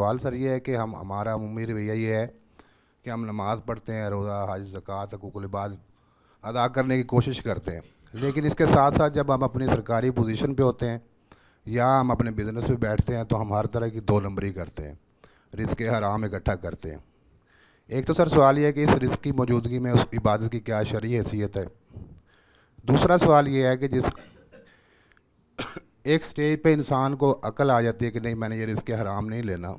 سوال سر یہ ہے کہ ہمارا عمومی رویہ یہ ہے کہ ہم نماز پڑھتے ہیں، روزہ، حج، زکوٰۃ، حقوق العباد ادا کرنے کی کوشش کرتے ہیں، لیکن اس کے ساتھ ساتھ جب ہم اپنی سرکاری پوزیشن پہ ہوتے ہیں یا ہم اپنے بزنس پہ بیٹھتے ہیں تو ہم ہر طرح کی دو نمبری کرتے ہیں، رزق حرام اکٹھا کرتے ہیں۔ ایک تو سر سوال یہ ہے کہ اس رزق کی موجودگی میں اس عبادت کی کیا شرعی حیثیت ہے۔ دوسرا سوال یہ ہے کہ جس ایک سٹیج پہ انسان کو عقل آ جاتی ہے کہ نہیں میں نے یہ رزق حرام نہیں لینا،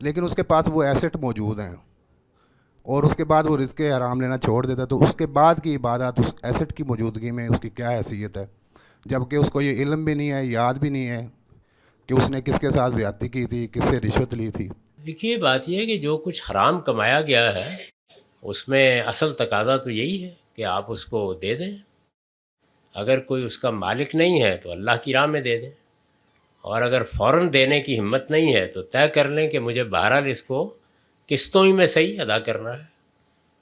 لیکن اس کے پاس وہ ایسٹ موجود ہیں اور اس کے بعد وہ رزق حرام لینا چھوڑ دیتا ہے، تو اس کے بعد کی عبادت اس ایسٹ کی موجودگی میں اس کی کیا حیثیت ہے، جبکہ اس کو یہ علم بھی نہیں ہے، یاد بھی نہیں ہے کہ اس نے کس کے ساتھ زیادتی کی تھی، کس سے رشوت لی تھی۔ دیکھیے بات یہ ہے کہ جو کچھ حرام کمایا گیا ہے اس میں اصل تقاضا تو یہی ہے کہ آپ اس کو دے دیں۔ اگر کوئی اس کا مالک نہیں ہے تو اللہ کی راہ میں دے دیں، اور اگر فوراً دینے کی ہمت نہیں ہے تو طے کر لیں کہ مجھے بہرحال اس کو قسطوں ہی میں صحیح ادا کرنا ہے،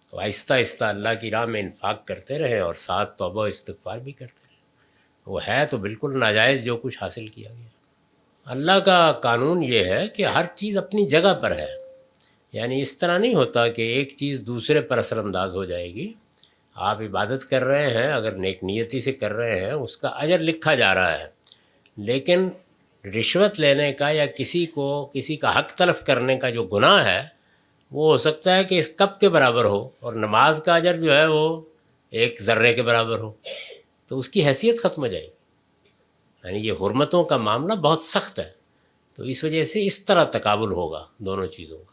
تو آہستہ آہستہ اللہ کی راہ میں انفاق کرتے رہے اور ساتھ توبہ و استغفار بھی کرتے رہے۔ وہ ہے تو بالکل ناجائز جو کچھ حاصل کیا گیا۔ اللہ کا قانون یہ ہے کہ ہر چیز اپنی جگہ پر ہے، یعنی اس طرح نہیں ہوتا کہ ایک چیز دوسرے پر اثر انداز ہو جائے گی۔ آپ عبادت کر رہے ہیں، اگر نیک نیتی سے کر رہے ہیں اس کا اجر لکھا جا رہا ہے، لیکن رشوت لینے کا یا کسی کا حق تلف کرنے کا جو گناہ ہے وہ ہو سکتا ہے کہ اس کپ کے برابر ہو، اور نماز کا اجر جو ہے وہ ایک ذرے کے برابر ہو، تو اس کی حیثیت ختم ہو جائے گی۔ یعنی یہ حرمتوں کا معاملہ بہت سخت ہے، تو اس وجہ سے اس طرح تقابل ہوگا دونوں چیزوں کا۔